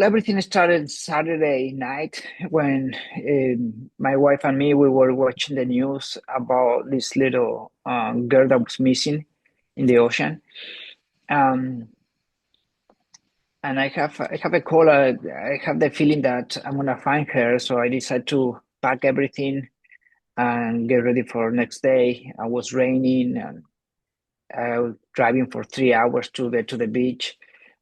Everything started Saturday night when my wife and me we were watching the news about this little girl that was missing in the ocean. Um, and I have a call. I have the feeling that I'm gonna find her, so I decided to pack everything and get ready for next day. It was raining and I was driving for 3 hours to get to the beach,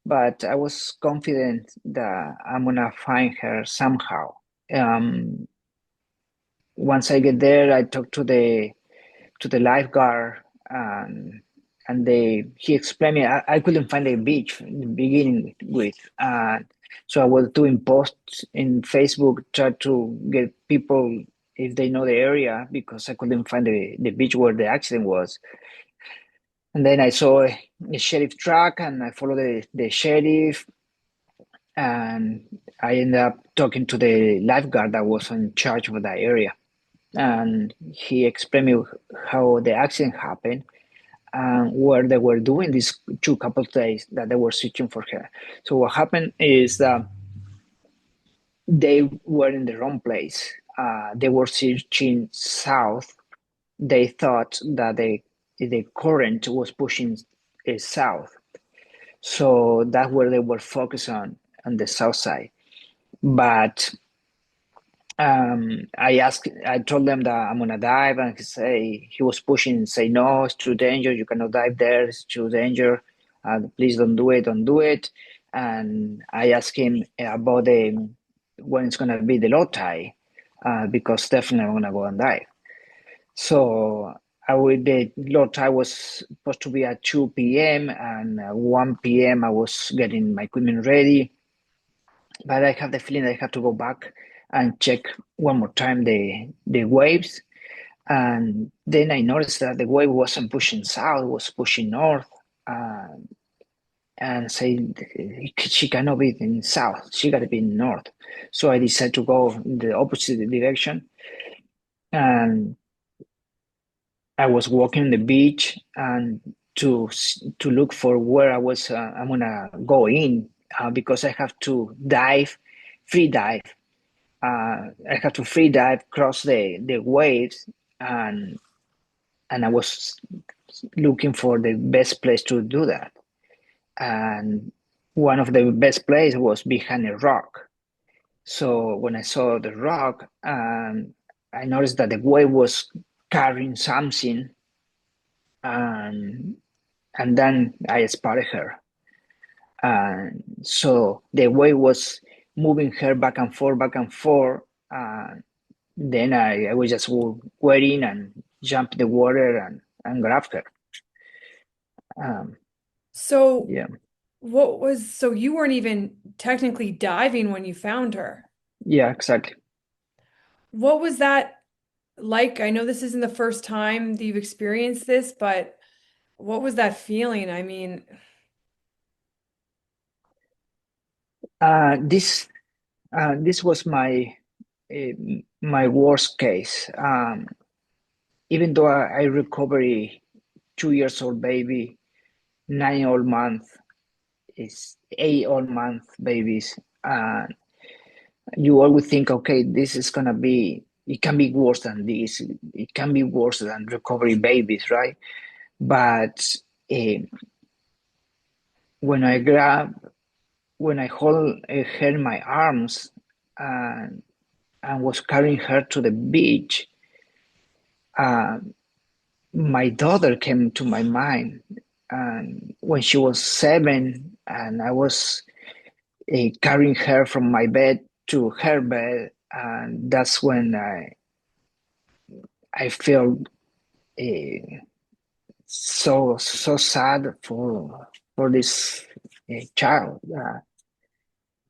but I was confident that I'm gonna find her somehow. Um, Once I get there, I talk to the lifeguard, and he explained me I couldn't find the beach in the beginning with, so I was doing posts in Facebook, try to get people if they know the area because I couldn't find the beach where the accident was. And then I saw a sheriff truck and I followed the sheriff, and I ended up talking to the lifeguard that was in charge of that area. And he explained me how the accident happened and where they were doing these two couple of days that they were searching for her. So what happened is that they were in the wrong place. They were searching south. They thought that the current was pushing south. So that's where they were focused on the south side. But I told them that I'm gonna dive, and he was pushing, say no, it's too dangerous. You cannot dive there. It's too dangerous. Please don't do it. Don't do it. And I asked him about the when it's gonna be the low tide, because definitely I'm gonna go and dive. So the low tide was supposed to be at 2 p.m. and 1 p.m. I was getting my equipment ready, but I have the feeling I have to go back and check one more time the waves. And then I noticed that the wave wasn't pushing south, it was pushing north. And say she cannot be in south, she got to be in north. So I decided to go in the opposite direction. And I was walking the beach and to look for where I'm gonna go in, because I have to dive, free dive. I had to free dive, cross the waves, and I was looking for the best place to do that. And one of the best places was behind a rock. So when I saw the rock, I noticed that the wave was carrying something, and then I spotted her. And so the wave was moving her back and forth, back and forth. Then I was just waiting and jump the water and grab her. Um, So yeah, so you weren't even technically diving when you found her. yeah, exactly. What was that like? I know this isn't the first time that you've experienced this, but what was that feeling? I mean, This this was uh, my worst case. Even though I recovered a 2 years old baby, 9 old month is 8 old month babies. You always think, okay, this is gonna be. It can be worse than this. It can be worse than recovery babies, right? But uh, when I grab, when I hold her in my arms and was carrying her to the beach, uh, my daughter came to my mind. And when she was 7, and I was carrying her from my bed to her bed, and that's when I felt uh, so sad for this child.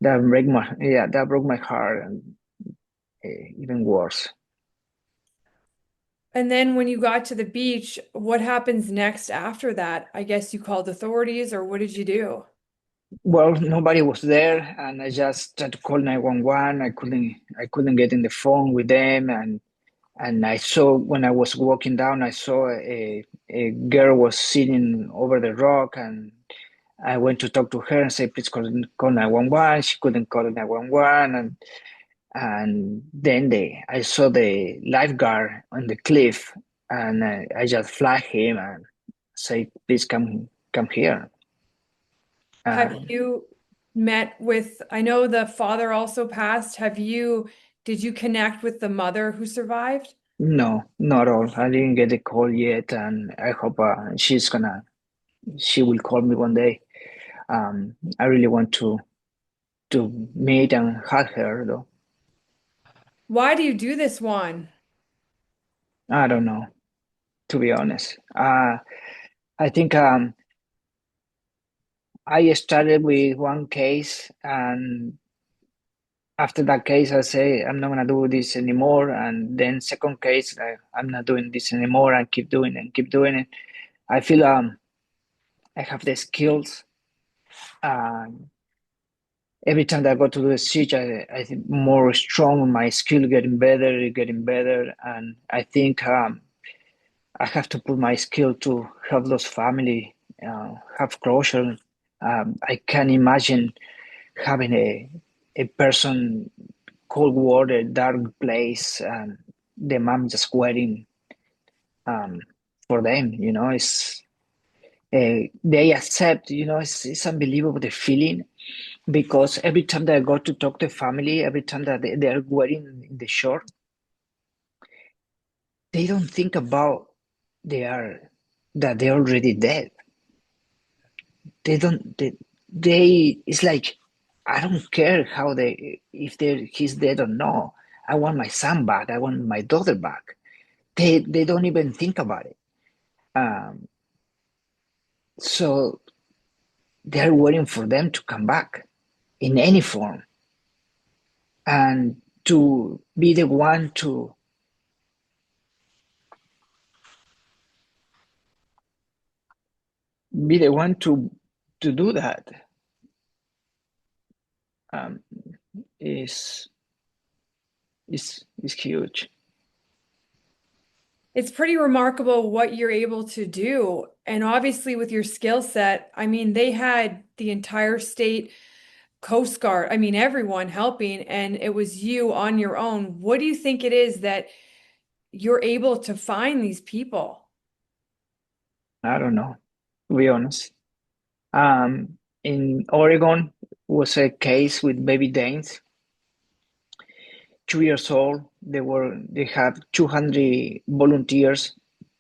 That broke my heart, and even worse. and then when you got to the beach, what happens next after that? I guess you called authorities, or what did you do? Well, nobody was there, and I just tried to call 911. I couldn't get in the phone with them, and I saw when I was walking down, I saw a girl was sitting over the rock, I went to talk to her and say, please call 911. She couldn't call 911. And then I saw the lifeguard on the cliff, and I just flagged him and say, please come here. Have And you met with, I know the father also passed. Did you connect with the mother who survived? no, not all. I didn't get a call yet, and I hope she will call me one day. I really want to meet and hug her, though. Why do you do this, Juan? I don't know, to be honest. I think I started with one case, and after that case, I say I'm not gonna do this anymore. And then second case, I'm not doing this anymore, and keep doing it and keep doing it. I feel I have the skills. Um, every time that I go to do a siege, I think more strong. My skill getting better, and I think I have to put my skill to help those family have closure. I can imagine having a person cold water, dark place, and the mom just waiting um, for them. It's they accept. It's unbelievable the feeling because every time that I go to talk to family, every time that they are waiting in the shore, they don't think about they are that they're already dead. They don't. They it's like I don't care how they if he's dead or no. I want my son back. I want my daughter back. They don't even think about it. Um, so they're waiting for them to come back in any form, and to be the one to do that um, is is huge. It's pretty remarkable what you're able to do. And obviously, with your skill set, I mean, they had the entire state Coast Guard, I mean, everyone helping, and it was you on your own. What do you think it is that you're able to find these people? I don't know, to be honest. In Oregon was a case with baby Danes, 2 years old. They had 200 volunteers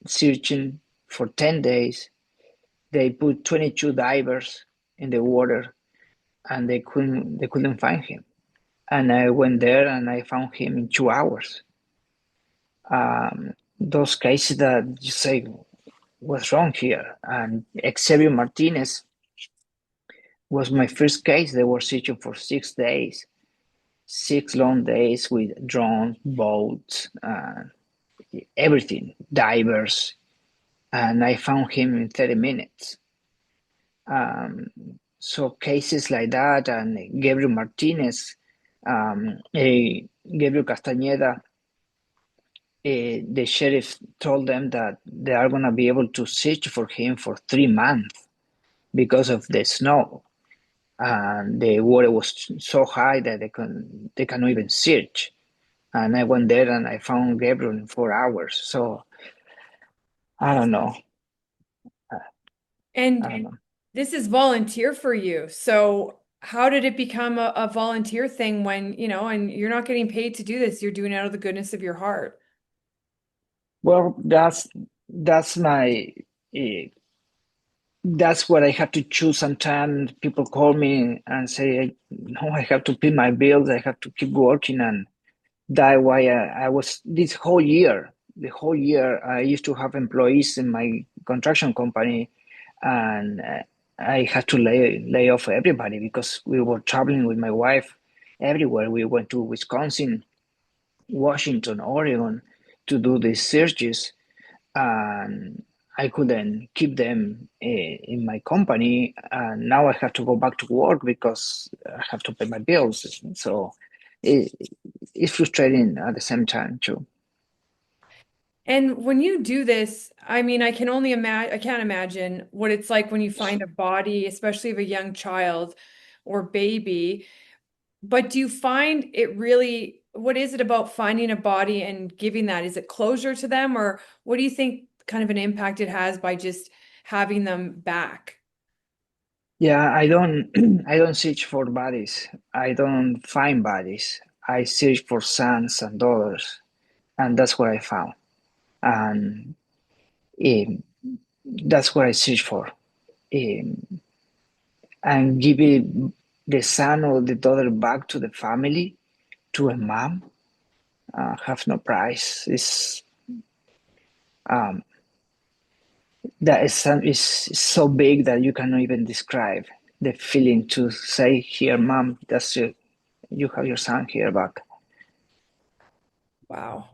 searching for 10 days. They put 22 divers in the water, and they couldn't find him. And I went there and I found him in 2 hours. Those cases that you say, what's wrong here? And Xavier Martinez was my first case. They were searching for 6 days, 6 long days with drones, boats, everything, divers, and I found him in 30 minutes. Um, so cases like that, and Gabriel Martinez, Gabriel Castañeda, the sheriff told them that they are going to be able to search for him for 3 months because of the snow. And the water was so high that they cannot even search. And I went there and I found Gabriel in 4 hours. So I don't know. I And don't know. this is volunteer for you. So how did it become a volunteer thing when, and you're not getting paid to do this, you're doing it out of the goodness of your heart? Well, that's my uh, that's what I have to choose. Sometimes people call me and say, "No, I have to pay my bills. I have to keep working," and that why I was this whole year. The whole year, I used to have employees in my construction company, and I had to lay off everybody because we were traveling with my wife everywhere. We went to Wisconsin, Washington, Oregon to do these searches, and I couldn't keep them in my company. And now I have to go back to work because I have to pay my bills. So it, it's frustrating at the same time too. And when you do this, I mean, I can only imagine, I can't imagine what it's like when you find a body, especially of a young child or baby. But do you find it really, what is it about finding a body and giving that? Is it closure to them, or what do you think kind of an impact it has by just having them back? Yeah, I don't I don't search for bodies. I don't find bodies. I search for sons and daughters, and that's what I found. And um, that's what I search for. Um, and give it the son or the daughter back to the family, to a mom, have no price. It's um, that is so big that you cannot even describe the feeling to say, "Here, mom, that's you. You have your son here back." Wow.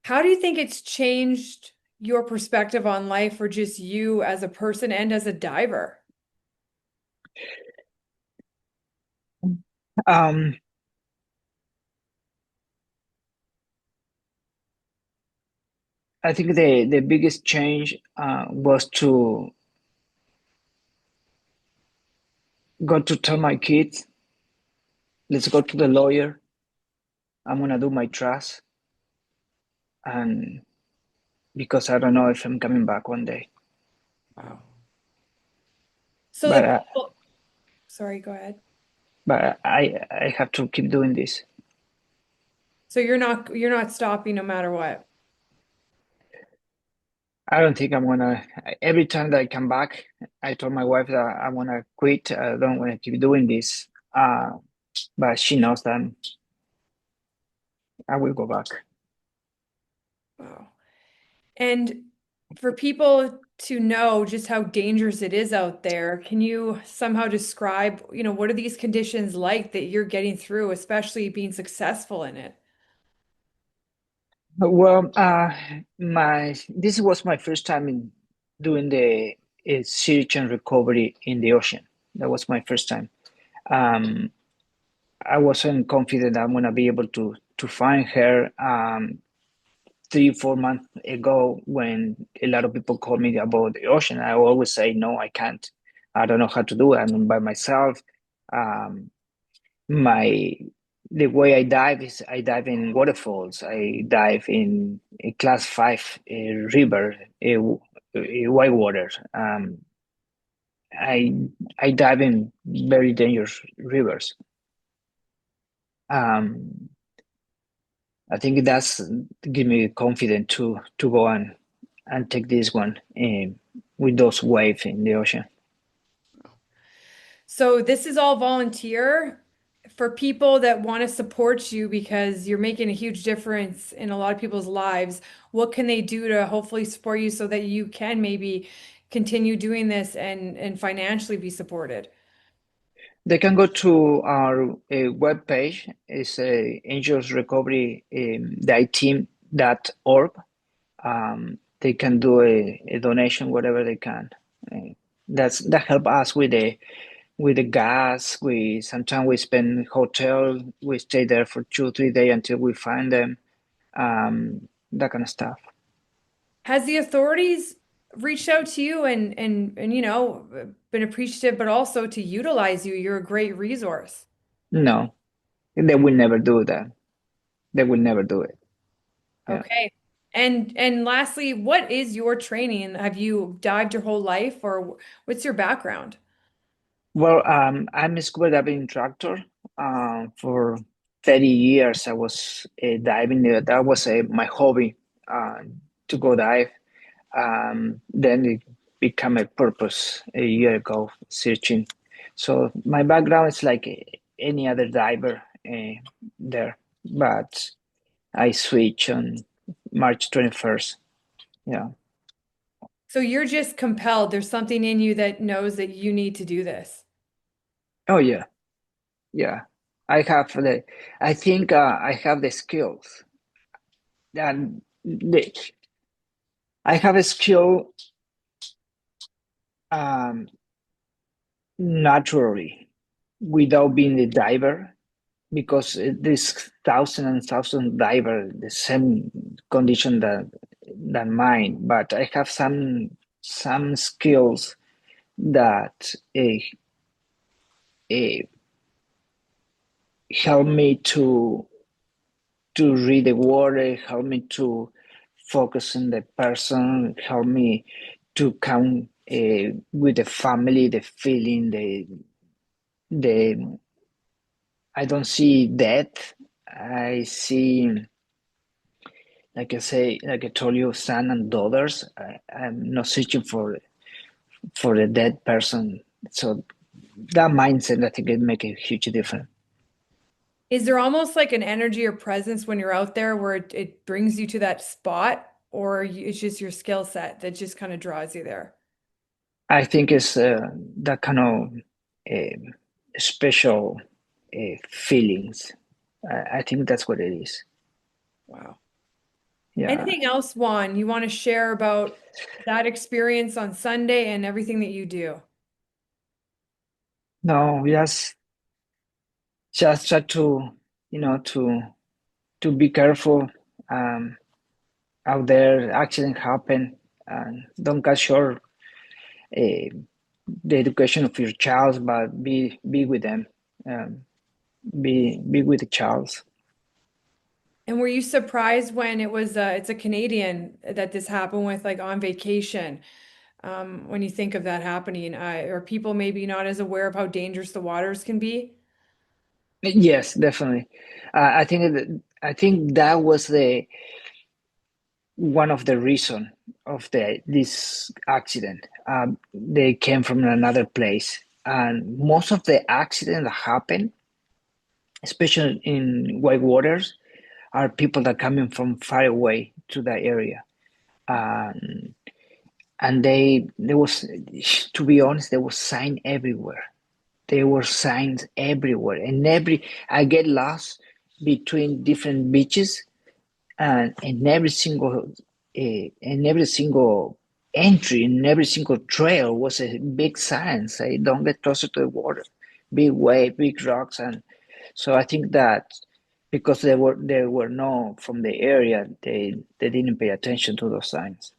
How do you think it's changed your perspective on life or just you as a person and as a diver? Um, I think the biggest change was to go to tell my kids, "Let's go to the lawyer. I'm gonna do my trust, and because I don't know if I'm coming back one day." Wow. So But the uh, people, sorry, go ahead. but I have to keep doing this. So you're not stopping no matter what. I don't think I'm gonna. Every time that I come back, I told my wife that I wanna quit. I don't wanna keep doing this. But she knows that I will go back. Wow. And for people to know just how dangerous it is out there, can you somehow describe, what are these conditions like that you're getting through, especially being successful in it? Well, my this was my first time in doing the search and recovery in the ocean. That was my first time. Um, I wasn't confident I'm gonna be able to find her. 3, 4 months ago, when a lot of people call me about the ocean, I always say no, I can't. I don't know how to do it. I'm by myself. Um, my the way I dive is I dive in waterfalls. I dive in a class 5 river, white water. I I dive in very dangerous rivers. Um, I think that's give me confidence to go and take this one with those waves in the ocean. So this is all volunteer for people that want to support you because you're making a huge difference in a lot of people's lives. What can they do to hopefully support you so that you can maybe continue doing this and financially be supported? They can go to our webpage. It's Angels Recovery team.org. They can do a donation, whatever they can. That help us with the gas. We sometimes we spend hotel. We stay there for 2, 3 days until we find them. That kind of stuff. Has the authorities reached out to you and been appreciative, but also to utilize you? You're a great resource. No, they will never do that. They will never do it. Yeah. Okay. And lastly, what is your training? Have you dived your whole life or what's your background? Well, I'm a scuba diving instructor. For 30 years, I was diving. That was my hobby, uh, to go dive. Then it became a purpose a year ago, searching. So my background is like any other diver there, but I switched on March 21st. Yeah. So you're just compelled. There's something in you that knows that you need to do this. Oh yeah, yeah. I have the. I think I have the skills, and I have a skill um, naturally without being a diver, because there's thousand and thousand diver the same condition that than mine, but I have some skills that uh, help me to read the water, help me to focus on the person, help me to count with the family, the feeling, the I don't see death. I see, like I told you, son and daughters. I'm not searching for a dead person. So that mindset, I think, it make a huge difference. Is there almost like an energy or presence when you're out there where it brings you to that spot, or it's just your skill set that just kind of draws you there? I think it's that kind of special feelings. I think that's what it is. Wow. Yeah. Anything else, Juan, you want to share about that experience on Sunday and everything that you do? No, just try to, to be careful out there. Accident happen, and don't cut short uh, the education of your child, but be with them. Um, be with the child. And were you surprised when it's a Canadian that this happened with, like on vacation? When you think of that happening, are people maybe not as aware of how dangerous the waters can be? Yes, definitely. I think that was the one of the reason of the this accident. They came from another place, and most of the accidents that happen, especially in white waters, are people that coming from far away to that area. Um, and there was, to be honest, there was sign everywhere. There were signs everywhere, and I get lost between different beaches, and in every single entry, in every single trail was a big sign say don't get closer to the water, big wave, big rocks. And so I think that because they were no from the area, they didn't pay attention to those signs.